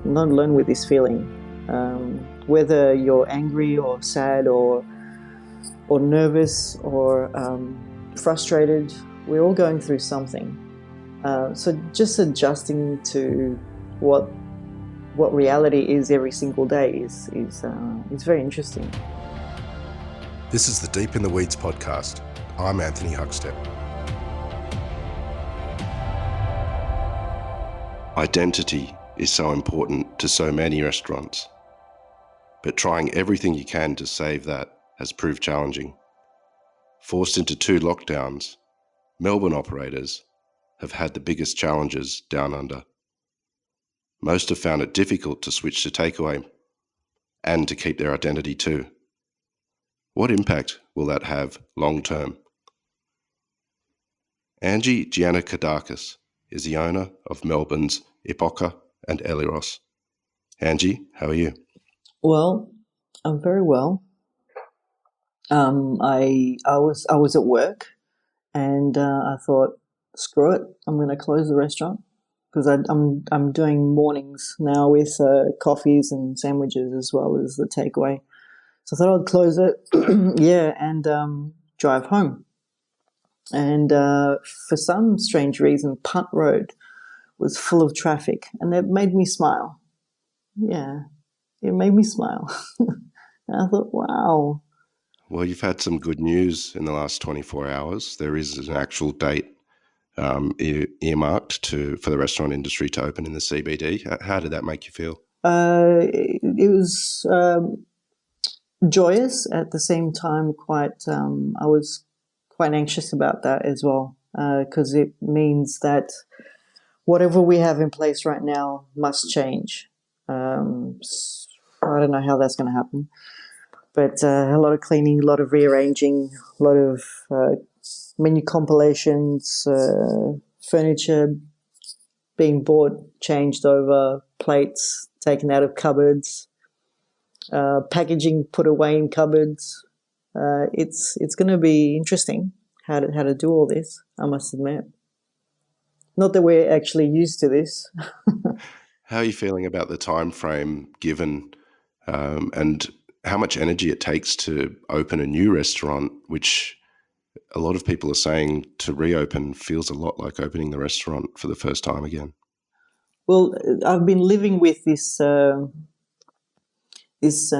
not alone with this feeling. Whether you're angry or sad or nervous or frustrated, we're all going through something. So just adjusting to what reality is every single day is very interesting. This is the Deep in the Weeds podcast. I'm Anthony Huckstep. Identity is so important to so many restaurants, but trying everything you can to save that has proved challenging. Forced into 2 lockdowns, Melbourne operators have had the biggest challenges down under. Most have found it difficult to switch to takeaway and to keep their identity too. What impact will that have long term? Angie Giannakodakis is the owner of Melbourne's Epocha and Elyros. Angie, how are you? Well, I'm very well. I was at work, and I thought, screw it, I'm going to close the restaurant because I'm doing mornings now with coffees and sandwiches as well as the takeaway. So I thought I'd close it, and drive home. And for some strange reason, Punt Road was full of traffic, and it made me smile. Yeah, it made me smile. And I thought, wow. Well, you've had some good news in the last 24 hours. There is an actual date earmarked for the restaurant industry to open in the CBD. How did that make you feel? It was joyous at the same time. I was quite anxious about that as well, because it means that whatever we have in place right now must change. I don't know how that's going to happen, but a lot of cleaning, a lot of rearranging, a lot of menu compilations, furniture being bought, changed over, plates taken out of cupboards, packaging put away in cupboards. It's going to be interesting how to do all this, I must admit. Not that we're actually used to this. How are you feeling about the time frame given and how much energy it takes to open a new restaurant, which a lot of people are saying to reopen feels a lot like opening the restaurant for the first time again? Well, I've been living with this. It's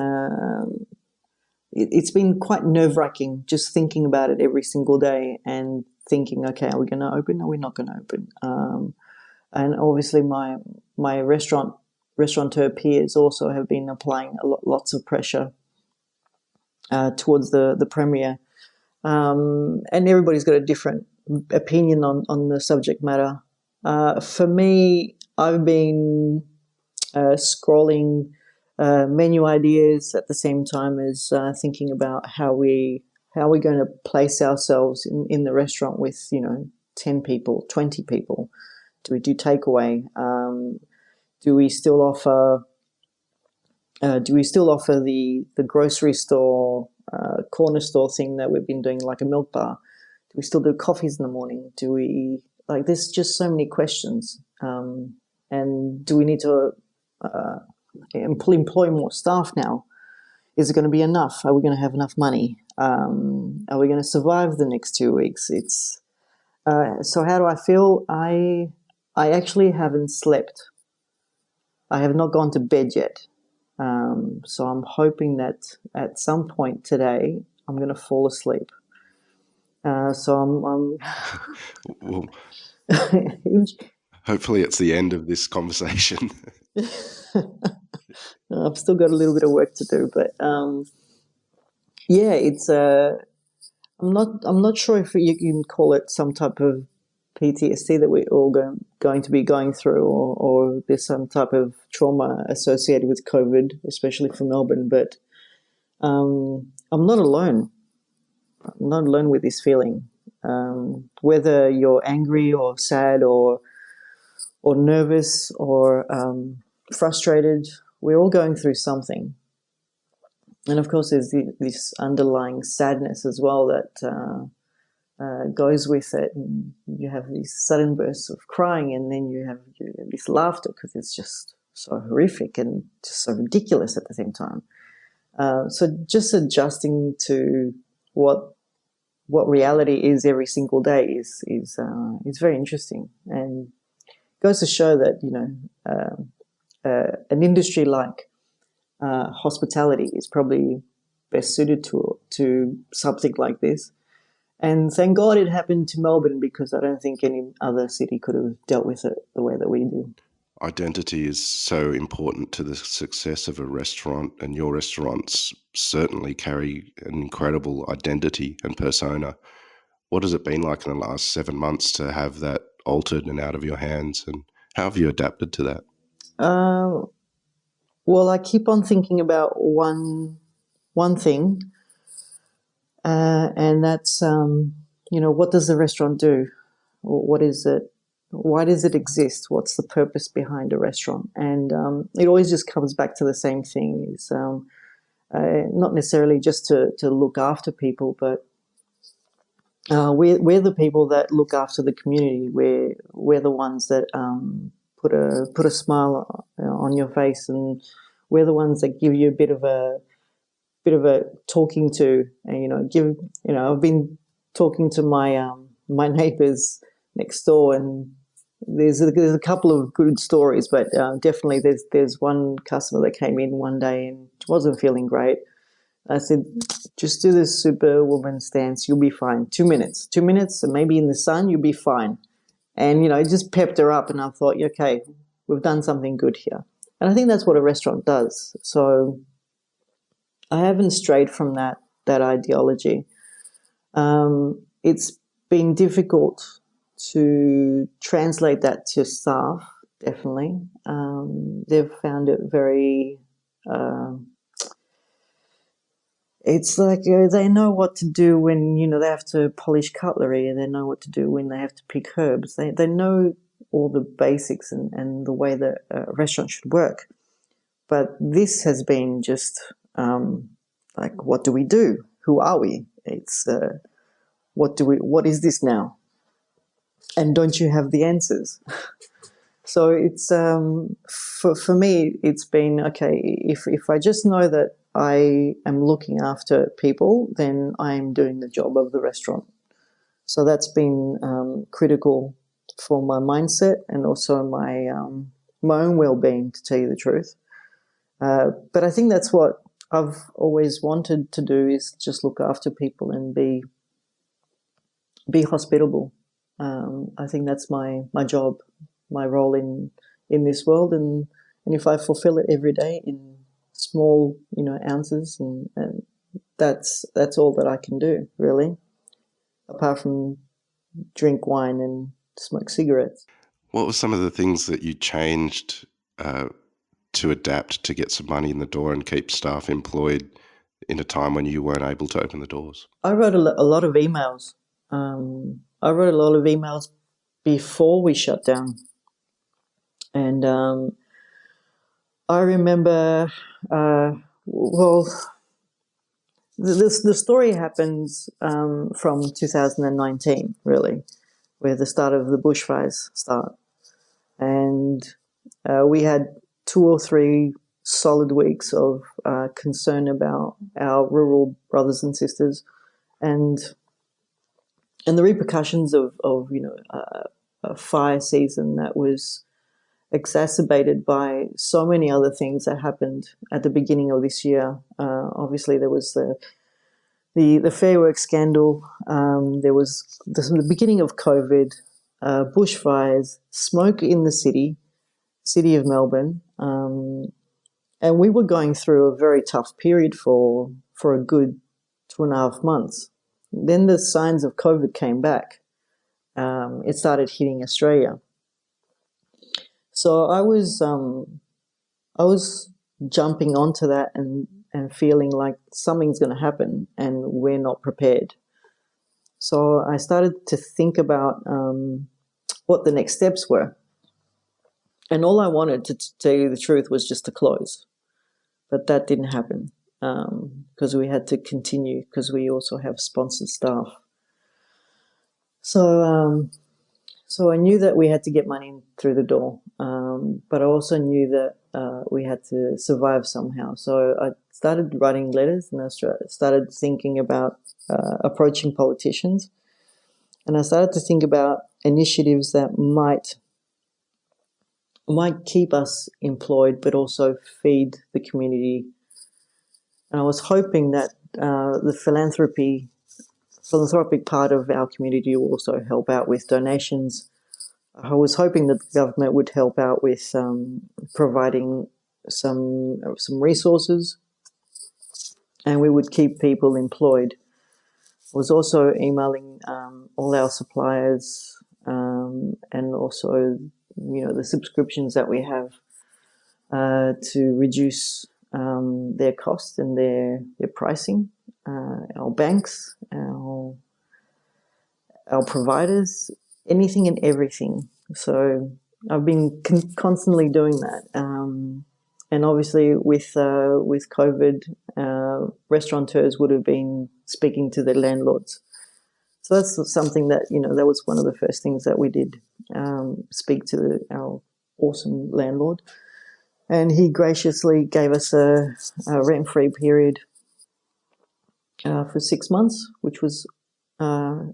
been quite nerve-wracking just thinking about it every single day and thinking, okay, are we going to open? Are we not going to open? And obviously my restaurateur peers also have been applying lots of pressure towards the premier. And everybody's got a different opinion on the subject matter. For me, I've been scrolling menu ideas at the same time as thinking about how we're going to place ourselves in the restaurant with 10 people, 20 people. Do we do takeaway? Do we still offer the grocery store corner store thing that we've been doing, like a milk bar? Do we still do coffees in the morning? Do we there's just so many questions. And do we need to employ more staff now? Is it going to be enough? Are we going to have enough money? Are we going to survive the next 2 weeks? It's so how do I feel? I actually haven't slept. I have not gone to bed yet. So I'm hoping that at some point today I'm going to fall asleep. So I'm Well, hopefully it's the end of this conversation. I've still got a little bit of work to do, but it's I'm not sure if you can call it some type of PTSD that we're all going to be going through, or there's some type of trauma associated with COVID, especially for Melbourne. But I'm not alone. I'm not alone with this feeling. Whether you're angry or sad or nervous or frustrated, we're all going through something. And of course, there's this underlying sadness as well that goes with it. And you have these sudden bursts of crying, and then you have this laughter because it's just so horrific and just so ridiculous at the same time. So just adjusting to what reality is every single day is very interesting, and goes to show that an industry like hospitality is probably best suited to something like this. And thank God it happened to Melbourne, because I don't think any other city could have dealt with it the way that we do. Identity is so important to the success of a restaurant, and your restaurants certainly carry an incredible identity and persona. What has it been like in the last 7 months to have that altered and out of your hands, and how have you adapted to that? Well, I keep on thinking about one thing, and that's what does the restaurant do? What is it? Why does it exist? What's the purpose behind a restaurant? And it always just comes back to the same thing: is not necessarily just to look after people, but we're the people that look after the community. We're the ones that put a smile on your face, and we're the ones that give you a bit of a talking to. And I've been talking to my my neighbours next door, and there's a couple of good stories, but definitely there's one customer that came in one day and wasn't feeling great. I said, just do this superwoman stance, you'll be fine. 2 minutes, and maybe in the sun, you'll be fine. And, it just pepped her up, and I thought, okay, we've done something good here. And I think that's what a restaurant does. So I haven't strayed from that ideology. It's been difficult to translate that to staff, definitely. They've found it very... it's like they know what to do when, they have to polish cutlery, and they know what to do when they have to pick herbs. They know all the basics and the way that a restaurant should work. But this has been just like, what do we do? Who are we? It's what is this now? And don't you have the answers? So it's for me, it's been okay. If I just know that I am looking after people, then I'm doing the job of the restaurant. So that's been critical for my mindset, and also my own well-being, to tell you the truth. But I think that's what I've always wanted to do, is just look after people and be hospitable. I think that's my job, my role in this world, and if I fulfill it every day in small, ounces, and that's all that I can do, really, apart from drink wine and smoke cigarettes. What were some of the things that you changed to adapt to get some money in the door and keep staff employed in a time when you weren't able to open the doors? I wrote a lot of emails. I wrote a lot of emails before we shut down, and I remember, the story happens from 2019, really, where the start of the bushfires start. And we had 2 or 3 solid weeks of concern about our rural brothers and sisters, and the repercussions of a fire season that was exacerbated by so many other things that happened at the beginning of this year. Obviously, there was the Fair Work scandal. There was the beginning of COVID, bushfires, smoke in the city of Melbourne, and we were going through a very tough period for a good 2.5 months. Then the signs of COVID came back. It started hitting Australia. So I was jumping onto that and feeling like something's going to happen and we're not prepared. So I started to think about what the next steps were. And all I wanted, to tell you the truth, was just to close. But that didn't happen because we had to continue, because we also have sponsored staff. So I knew that we had to get money through the door, but I also knew that we had to survive somehow. So I started writing letters, and I started thinking about approaching politicians, and I started to think about initiatives that might keep us employed, but also feed the community. And I was hoping that the philanthropic part of our community will also help out with donations. I was hoping that the government would help out with providing some resources, and we would keep people employed. I was also emailing all our suppliers and also, the subscriptions that we have to reduce their cost and their pricing. Our banks, our providers, anything and everything. So I've been constantly doing that. And obviously with COVID, restaurateurs would have been speaking to their landlords. So that's something that, that was one of the first things that we did, speak to our awesome landlord. And he graciously gave us a rent-free period for 6 months, which was a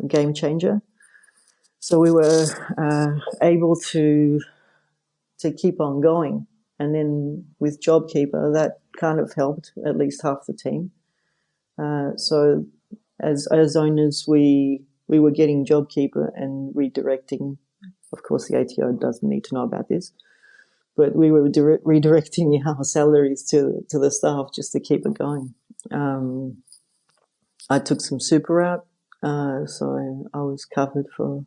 game changer. So we were able to keep on going. And then with JobKeeper, that kind of helped at least half the team. So as owners, we were getting JobKeeper and redirecting. Of course, the ATO doesn't need to know about this, but we were redirecting our salaries to the staff just to keep it going. I took some super out, so I was covered for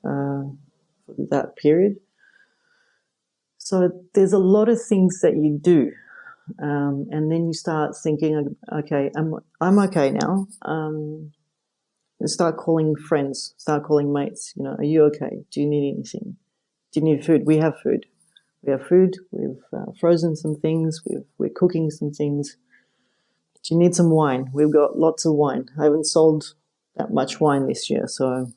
that period. So there's a lot of things that you do, and then you start thinking, okay, I'm okay now. Start calling friends, start calling mates. Are you okay? Do you need anything? Do you need food? We have food. We have food. We've frozen some things. We're cooking some things. Do you need some wine? We've got lots of wine. I haven't sold that much wine this year, so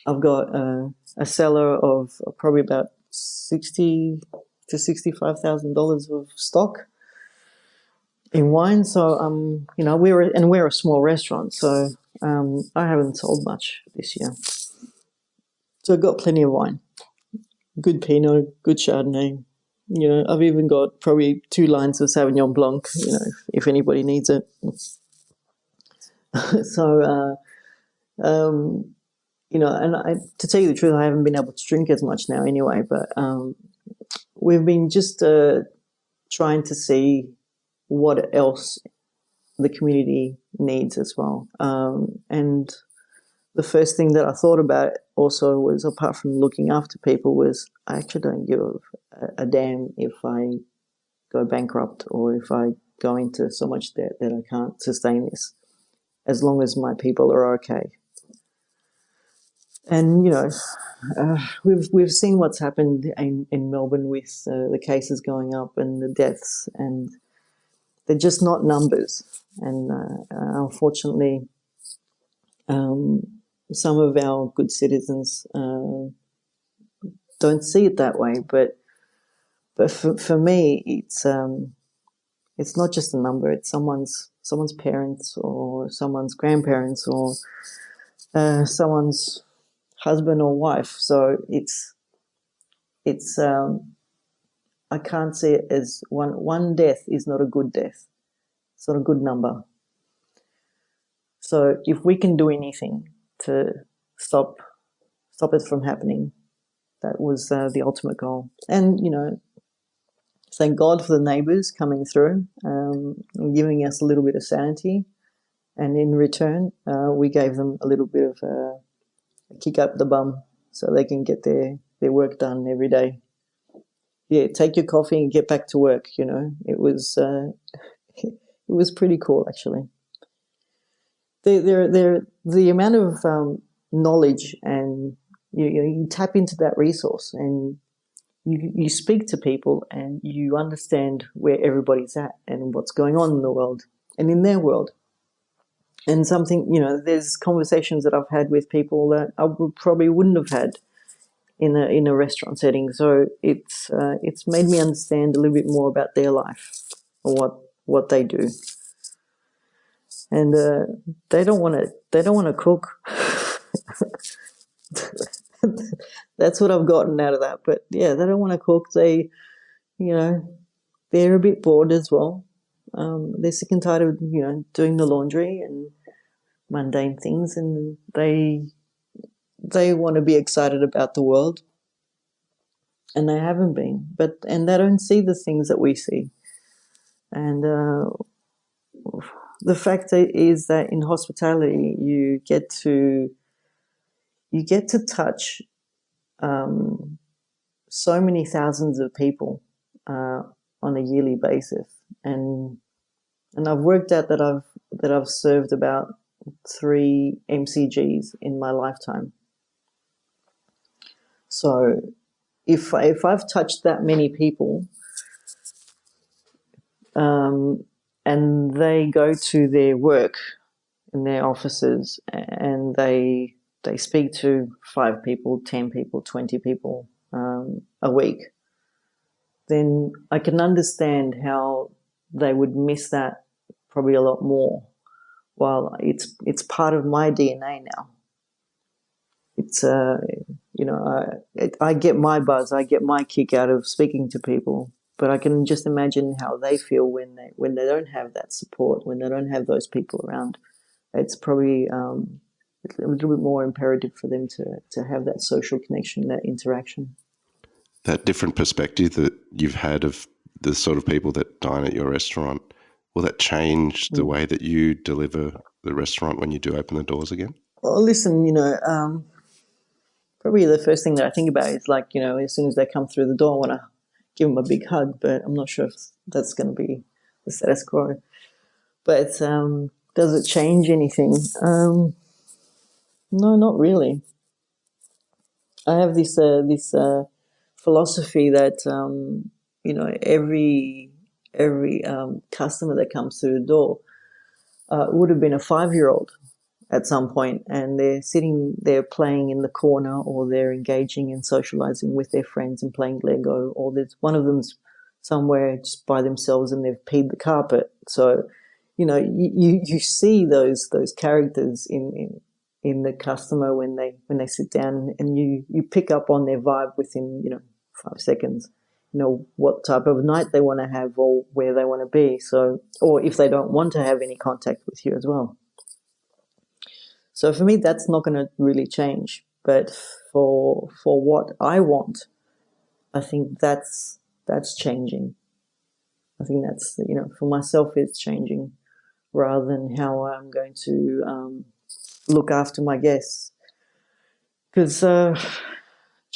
I've got a cellar of probably about $60,000 to $65,000 of stock in wine. So we're a small restaurant, so I haven't sold much this year. So I've got plenty of wine, good Pinot, good Chardonnay. I've even got probably 2 lines of Sauvignon Blanc. If anybody needs it. So. And to tell you the truth, I haven't been able to drink as much now anyway, but we've been just trying to see what else the community needs as well. And the first thing that I thought about also was, apart from looking after people, was I actually don't give a damn if I go bankrupt or if I go into so much debt that I can't sustain this, as long as my people are okay. And, we've seen what's happened in Melbourne with the cases going up and the deaths, and they're just not numbers. And unfortunately, some of our good citizens don't see it that way. But for me, it's not just a number. It's someone's parents or someone's grandparents or someone's husband or wife. So it's I can't see it as one death is not a good death. It's not a good number. So if we can do anything to stop it from happening, that was the ultimate goal. And thank God for the neighbours coming through and giving us a little bit of sanity, and in return we gave them a little bit of a kick up the bum so they can get their work done every day. Yeah, take your coffee and get back to work. It was it was pretty cool, actually. The amount of knowledge, and you tap into that resource, and you speak to people, and you understand where everybody's at and what's going on in the world and in their world. And there's conversations that I've had with people that I probably wouldn't have had in a restaurant setting. So it's made me understand a little bit more about their life or what they do. And they don't want to cook. That's what I've gotten out of that. But yeah, they don't want to cook. They, they're a bit bored as well. They're sick and tired of doing the laundry and mundane things, and they want to be excited about the world, and they haven't been. And they don't see the things that we see. And the fact is that in hospitality, you get to touch so many thousands of people on a yearly basis, and I've worked out that I've served about 3 MCGs in my lifetime. So if I've touched that many people, and they go to their work in their offices and they speak to 5 people, 10 people, 20 people a week, then I can understand how they would miss that probably a lot more. While it's part of my DNA now. It's I get my buzz, I get my kick out of speaking to people, but I can just imagine how they feel when they don't have that support, when they don't have those people around. It's probably a little bit more imperative for them to have that social connection, that interaction. That different perspective that you've had of the sort of people that dine at your restaurant, will that change the way that you deliver the restaurant when you do open the doors again? Well, listen, probably the first thing that I think about is as soon as they come through the door, I want to give them a big hug, but I'm not sure if that's going to be the status quo. But does it change anything? No, not really. I have this philosophy that every customer that comes through the door would have been a 5-year-old at some point, and they're sitting there playing in the corner, or they're engaging and socializing with their friends and playing Lego, or there's one of them's somewhere just by themselves and they've peed the carpet. So, you see those characters in the customer when they sit down, and you pick up on their vibe within 5 seconds. What type of night they want to have or where they want to be. So, or if they don't want to have any contact with you as well. So for me, that's not going to really change. But for what I want, I think that's changing. I think that's, for myself, it's changing rather than how I'm going to look after my guests. Because,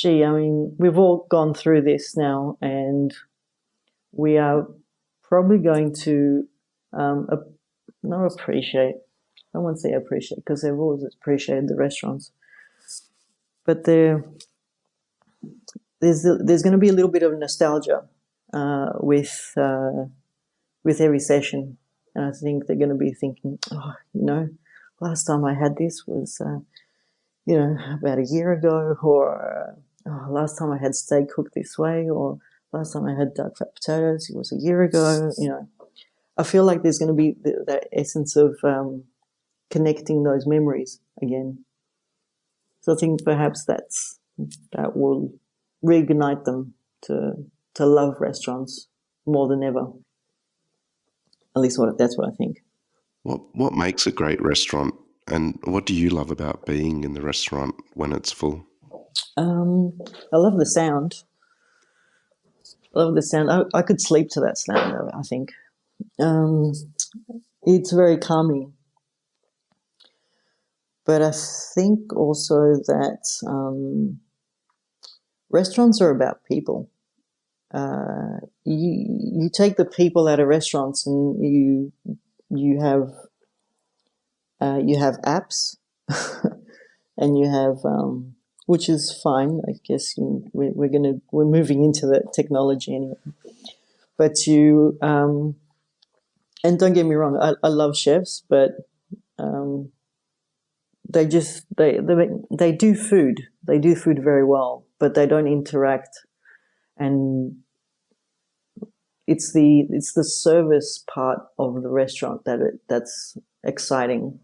we've all gone through this now, and we are probably going to not appreciate. I won't say appreciate, because they've always appreciated the restaurants. But there's going to be a little bit of nostalgia with every session, and I think they're going to be thinking, last time I had this was about a year ago, or last time I had steak cooked this way, or last time I had dark fat potatoes, it was a year ago. I feel like there's going to be that essence of connecting those memories again. So I think perhaps that will reignite them to love restaurants more than ever. At least that's what I think. What makes a great restaurant, and what do you love about being in the restaurant when it's full? I love the sound. I could sleep to that sound, I think. It's very calming. But I think also that restaurants are about people. You take the people out of restaurants, and you have apps, and you have which is fine, I guess. We're moving into the technology anyway. But you and don't get me wrong, I love chefs, but they do food. They do food very well. but they don't interact. And it's the service part of the restaurant that's exciting.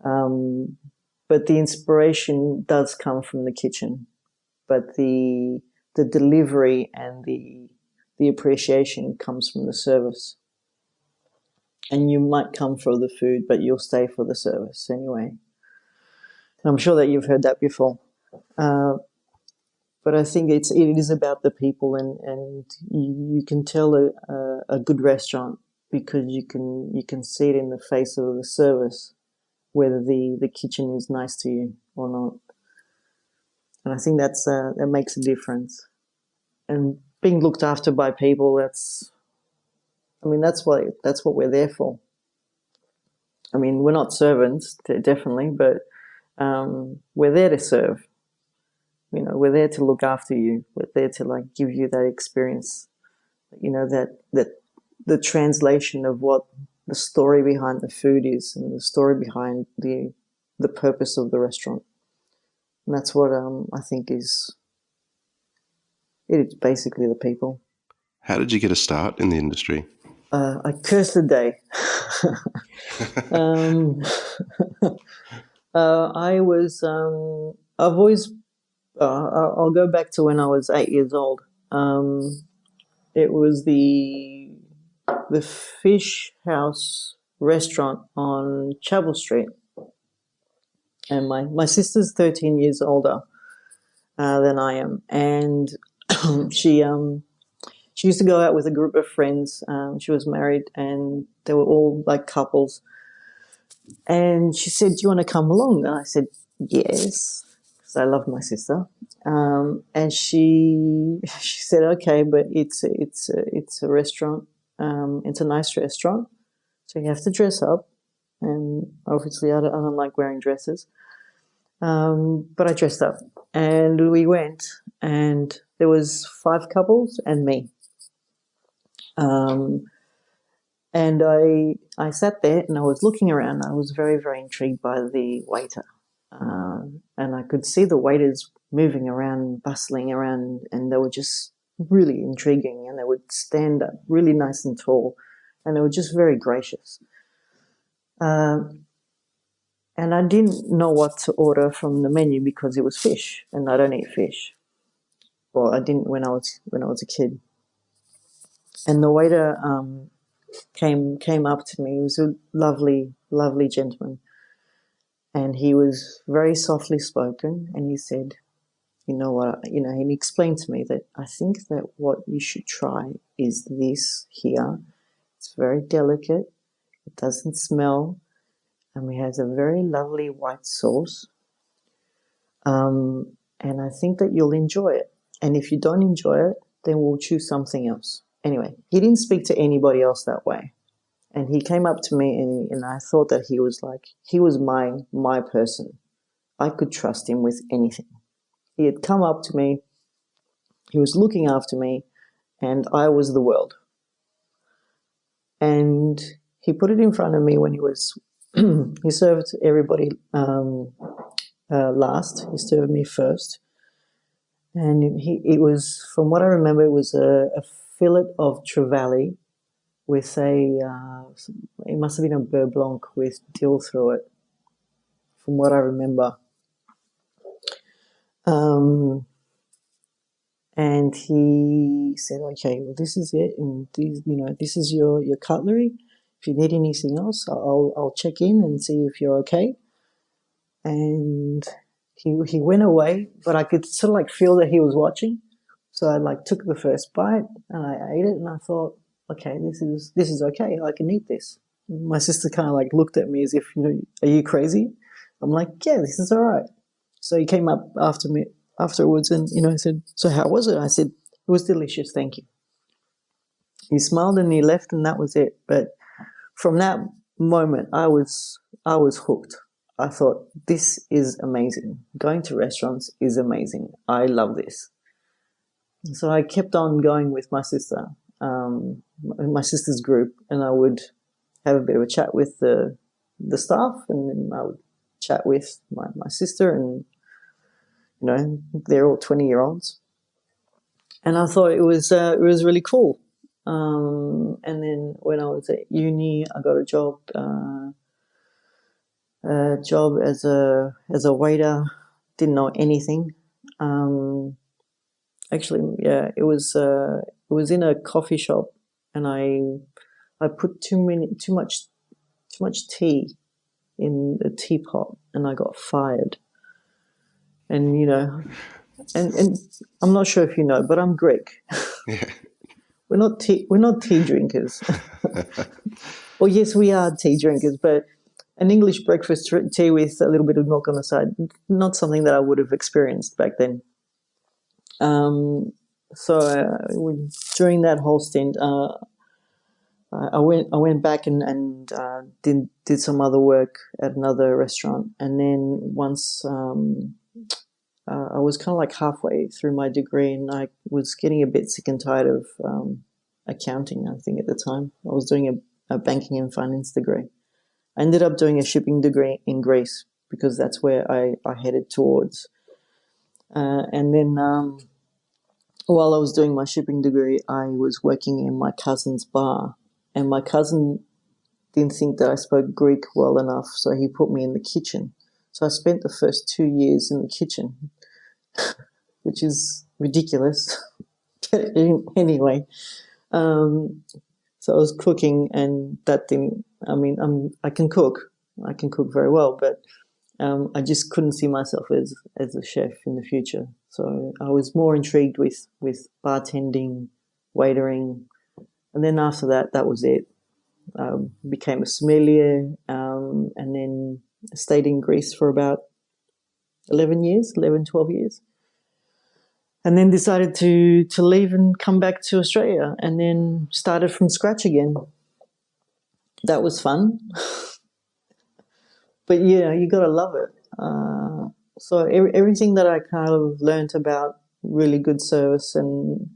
But the inspiration does come from the kitchen, but the delivery and the appreciation comes from the service. And you might come for the food, but you'll stay for the service anyway. I'm sure that you've heard that before. But I think it is about the people, and you can tell a good restaurant because you can see it in the face of the service, whether the kitchen is nice to you or not. And I think that makes a difference. And being looked after by people, that's what we're there for. I mean, we're not servants, definitely, but we're there to serve. We're there to look after you. We're there to give you that experience. That the translation of what the story behind the food is, and the story behind the purpose of the restaurant. And that's what I think it's basically the people. How did you get a start in the industry? I curse the day. I was. I've always. I'll go back to when I was 8 years old. It was the Fish House restaurant on Chapel Street, and my sister's 13 years older than I am, and she used to go out with a group of friends. She was married, and they were all like couples. And she said, "Do you want to come along?" And I said, "Yes," because I love my sister. And she said, "Okay, but it's a restaurant. It's a nice restaurant, so you have to dress up." And obviously, I don't like wearing dresses. But I dressed up, and we went, and there was 5 couples and me. And I sat there and I was looking around. I was very, very intrigued by the waiter. And I could see the waiters moving around, bustling around, and they were just really intriguing. And they would stand up really nice and tall, and they were just very gracious. And I didn't know what to order from the menu because it was fish, and I don't eat fish. Well, I didn't when I was a kid. And the waiter came up to me. He was a lovely, lovely gentleman. And he was very softly spoken, and he said, "You know what, and he explained to me that I think that what you should try is this here. It's very delicate. It doesn't smell, and it has a very lovely white sauce. And I think that you'll enjoy it. And if you don't enjoy it, then we'll choose something else." Anyway, he didn't speak to anybody else that way. And he came up to me, and I thought that he was my person. I could trust him with anything. He had come up to me. He was looking after me, and I was the world. And he put it in front of me when he served everybody last. He served me first. And it was, from what I remember, it was a fillet of trevally with it must have been a beurre blanc with dill through it, from what I remember. And he said, "Okay, well, this is it, and this is your cutlery. If you need anything else, I'll check in and see if you're okay." And he went away, but I could sort of feel that he was watching. So I took the first bite and I ate it, and I thought, "Okay, this is okay. I can eat this." My sister kind of looked at me as if, "Are you crazy?" I'm like, "Yeah, this is all right." So he came up after me afterwards, and I said, "So how was it?" I said, "It was delicious, thank you." He smiled and he left, and that was it. But from that moment, I was hooked. I thought, this is amazing. Going to restaurants is amazing. I love this. So I kept on going with my sister, my sister's group, and I would have a bit of a chat with the staff, and then I would chat with my sister, and they're all 20-year-olds. And I thought it was really cool. And then when I was at uni, I got a job as a waiter. Didn't know anything. Actually, yeah, it was in a coffee shop, and I put too much tea in the teapot, and I got fired. And and I'm not sure if you know, but I'm Greek. Yeah. We're not tea drinkers. Well, yes, we are tea drinkers, but an English breakfast tea with a little bit of milk on the side, not something that I would have experienced back then. So during that whole stint, I went back and did some other work at another restaurant, and then once I was kind of like halfway through my degree, and I was getting a bit sick and tired of accounting. I think at the time I was doing a banking and finance degree. I ended up doing a shipping degree in Greece because that's where I headed towards. And then while I was doing my shipping degree, I was working in my cousin's bar, and my cousin didn't think that I spoke Greek well enough, so he put me in the kitchen. So I spent the first 2 years in the kitchen, which is ridiculous. Anyway, so I was cooking, and that thing. I mean, I can cook. I can cook very well, but I just couldn't see myself as a chef in the future. So I was more intrigued with bartending, waitering, and then after that, that was it. Became a sommelier, and then stayed in Greece for about 11 years, 11, 12 years. And then decided to leave and come back to Australia, and then started from scratch again. That was fun. But yeah, you got to love it. So everything that I kind of learned about really good service and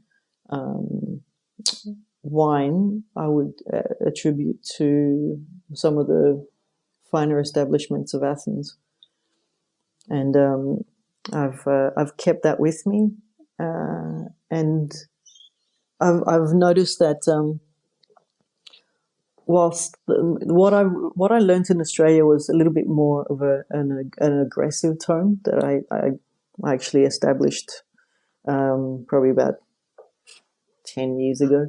wine, I would attribute to some of the finer establishments of Athens, and I've kept that with me, and I've noticed that whilst what I learned in Australia was a little bit more of an aggressive tone that I actually established probably about 10 years ago.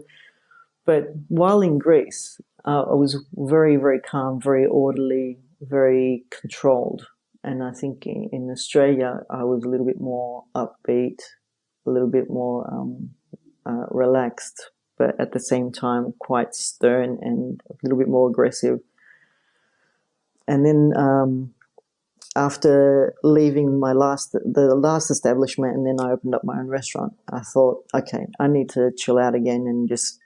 But while in Greece, I was very, very calm, very orderly, very controlled. And I think in Australia, I was a little bit more upbeat, a little bit more relaxed, but at the same time quite stern and a little bit more aggressive. And then after leaving the last establishment, and then I opened up my own restaurant, I thought, okay, I need to chill out again and just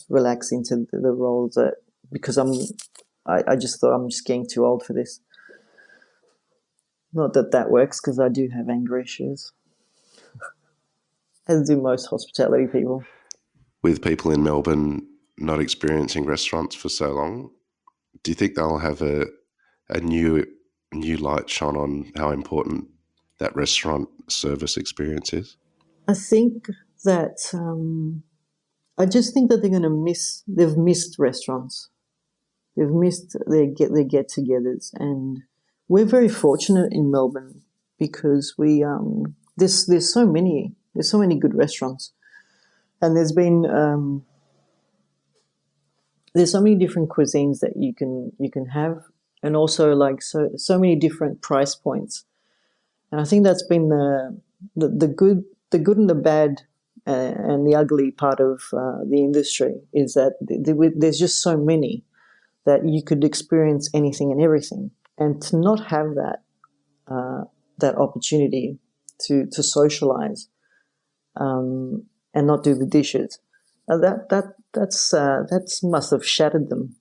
relax into the roles because I just thought I'm just getting too old for this. Not that works, because I do have anger issues, as do most hospitality people. With people in Melbourne not experiencing restaurants for so long, do you think they'll have a new light shone on how important that restaurant service experience is? I think that I just think that they've missed restaurants. They've missed their get-togethers, and we're very fortunate in Melbourne because there's so many good restaurants, and there's so many different cuisines that you can have, and also like so many different price points, and I think that's been the good and the bad and the ugly part of the industry, is that there's just so many that you could experience anything and everything, and to not have that opportunity to socialize and not do the dishes, that's must have shattered them.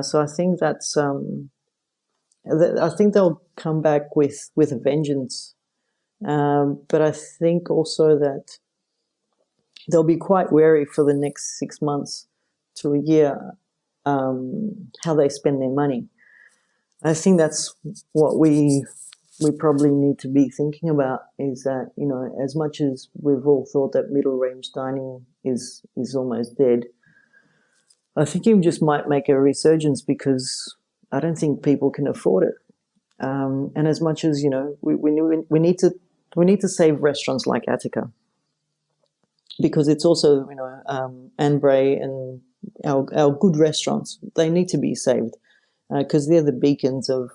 So I think I think they'll come back with a vengeance, but I think also that they'll be quite wary for the next 6 months to a year, how they spend their money. I think that's what we we probably need to be thinking about is that, you know, as much as we've all thought that middle range dining is almost dead, I think it just might make a resurgence because I don't think people can afford it. And as much as, you know, we need to save restaurants like Attica, because it's also, you know, Anbray and our good restaurants, they need to be saved because they're the beacons of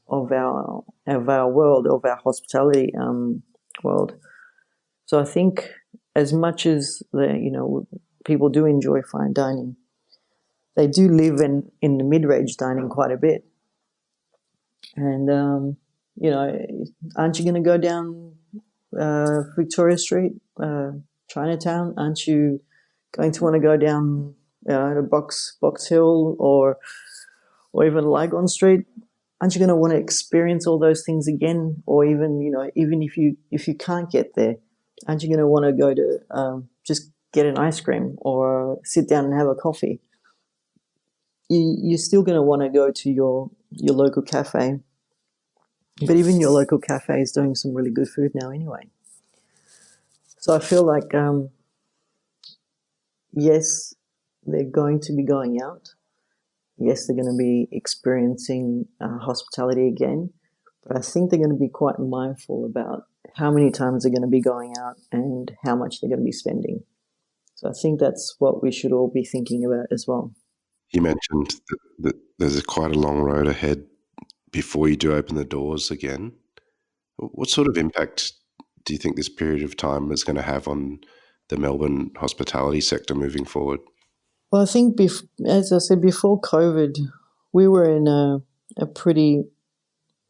our world, of our hospitality world. So I think as much as you know, people do enjoy fine dining, they do live in the mid-range dining quite a bit. And you know, aren't you going to go down Victoria Street, Chinatown? Aren't you going to want to go down to Box Hill or even Lygon Street? Aren't you going to want to experience all those things again? Or even, you know, even if you can't get there, aren't you going to want to go to just get an ice cream or sit down and have a coffee? You're still going to want to go to your local cafe, but even your local cafe is doing some really good food now anyway. So I feel like yes, they're going to be going out. Yes, they're going to be experiencing hospitality again, but I think they're going to be quite mindful about how many times they're going to be going out and how much they're going to be spending. So I think that's what we should all be thinking about as well. You mentioned that there's quite a long road ahead before you do open the doors again. What sort of impact do you think this period of time is going to have on the Melbourne hospitality sector moving forward? Well, I think, as I said, before COVID, we were in a pretty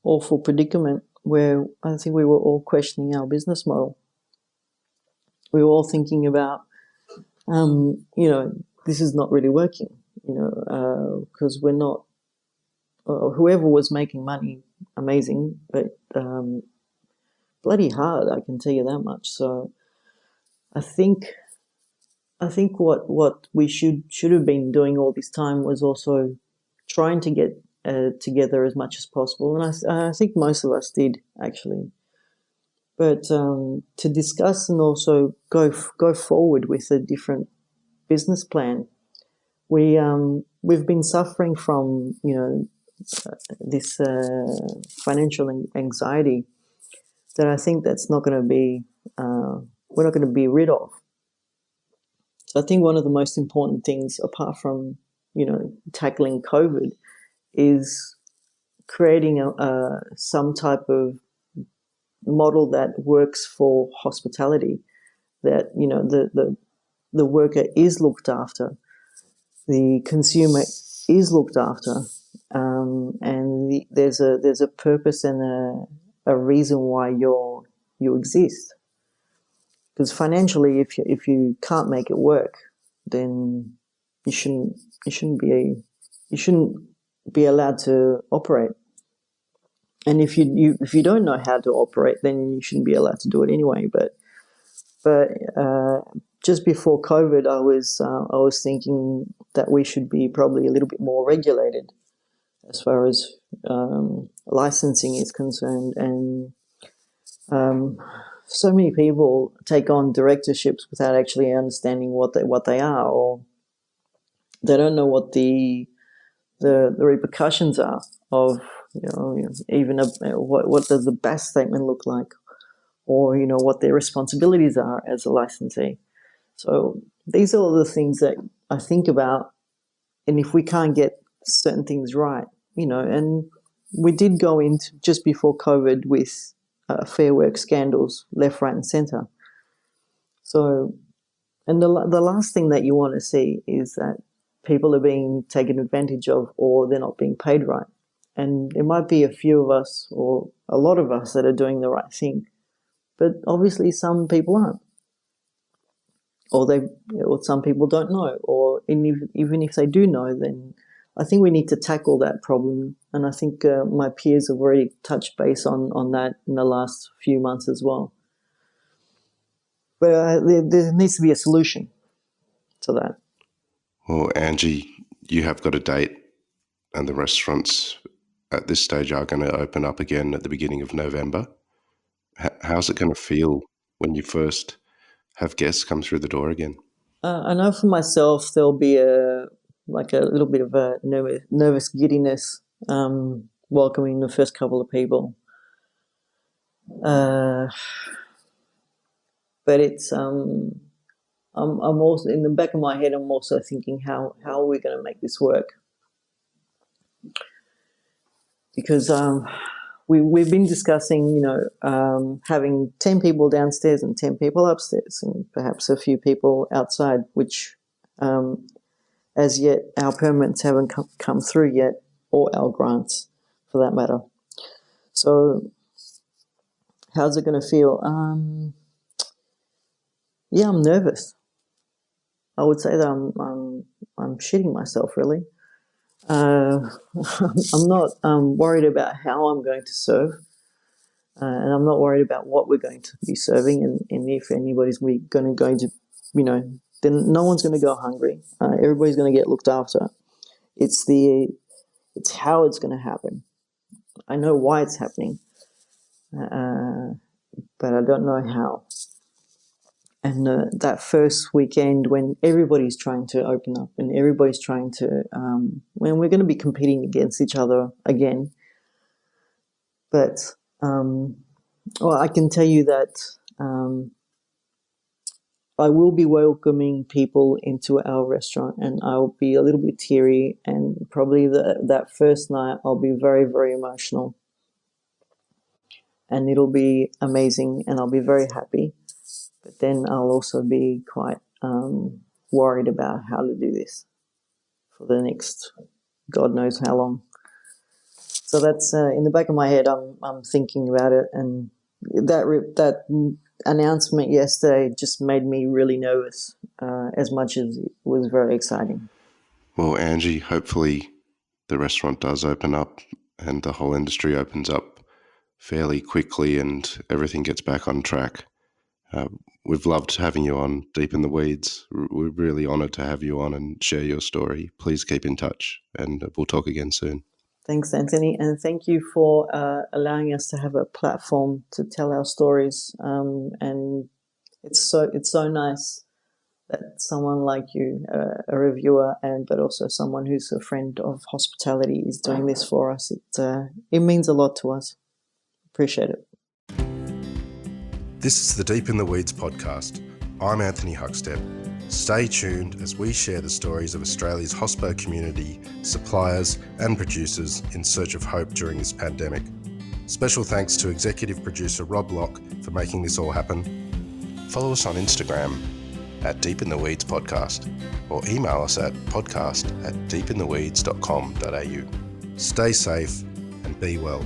awful predicament where I think we were all questioning our business model. We were all thinking about, you know, this is not really working, you know, because we're not, whoever was making money, amazing, but bloody hard, I can tell you that much. So I think what we should have been doing all this time was also trying to get together as much as possible, and I think most of us did actually. But to discuss and also go forward with a different business plan, we've been suffering from, you know, this financial anxiety that I think that's not going to be we're not going to be rid of. So I think one of the most important things, apart from, you know, tackling COVID, is creating some type of model that works for hospitality. That, you know, the worker is looked after, the consumer is looked after, and there's a purpose and a reason why you exist. Because financially, if you can't make it work, then you shouldn't be allowed to operate. And if you don't know how to operate, then you shouldn't be allowed to do it anyway. But just before COVID, I was thinking that we should be probably a little bit more regulated as far as licensing is concerned, and so many people take on directorships without actually understanding what they are, or they don't know what the repercussions are of, you know, even what does the BAS statement look like, or, you know, what their responsibilities are as a licensee. So these are all the things that I think about, and if we can't get certain things right, you know, and we did go into just before COVID with Fair Work scandals left, right, and centre. So, and the last thing that you want to see is that people are being taken advantage of, or they're not being paid right. And there might be a few of us, or a lot of us, that are doing the right thing, but obviously some people aren't, or some people don't know, or even if they do know, then I think we need to tackle that problem. And I think my peers have already touched base on that in the last few months as well. But there needs to be a solution to that. Well, Angie, you have got a date, and the restaurants at this stage are going to open up again at the beginning of November. How's it going to feel when you first have guests come through the door again? I know for myself there'll be a little bit of a nervous giddiness welcoming the first couple of people. But it's I'm also in the back of my head. I'm also thinking how are we going to make this work? Because we've been discussing, having 10 people downstairs and 10 people upstairs, and perhaps a few people outside, which as yet our permits haven't come through yet, or our grants, for that matter. So, how's it going to feel? Yeah, I'm nervous. I would say that I'm shitting myself, really. I'm not worried about how I'm going to serve, and I'm not worried about what we're going to be serving, and if anybody's going to, then no one's going to go hungry. Everybody's going to get looked after. It's how it's going to happen. I know why it's happening, but I don't know how. And that first weekend when everybody's trying to open up and everybody's trying to, when we're going to be competing against each other again. But, I can tell you that I will be welcoming people into our restaurant, and I'll be a little bit teary, and probably that first night I'll be very, very emotional. And it'll be amazing, and I'll be very happy. But then I'll also be quite worried about how to do this for the next God knows how long. So that's in the back of my head. I'm thinking about it, and that announcement yesterday just made me really nervous, as much as it was very exciting. Well, Angie, hopefully the restaurant does open up and the whole industry opens up fairly quickly and everything gets back on track. We've loved having you on Deep in the Weeds. We're really honoured to have you on and share your story. Please keep in touch, and we'll talk again soon. Thanks, Anthony, and thank you for allowing us to have a platform to tell our stories. And it's so nice that someone like you, a reviewer, but also someone who's a friend of hospitality, is doing this for us. It means a lot to us. Appreciate it. This is the Deep in the Weeds podcast. I'm Anthony Huckstep. Stay tuned as we share the stories of Australia's hospo community, suppliers and producers in search of hope during this pandemic. Special thanks to executive producer Rob Locke for making this all happen. Follow us on Instagram at Deep in the Weeds Podcast, or email us at podcast@deepintheweeds.com.au. Stay safe and be well.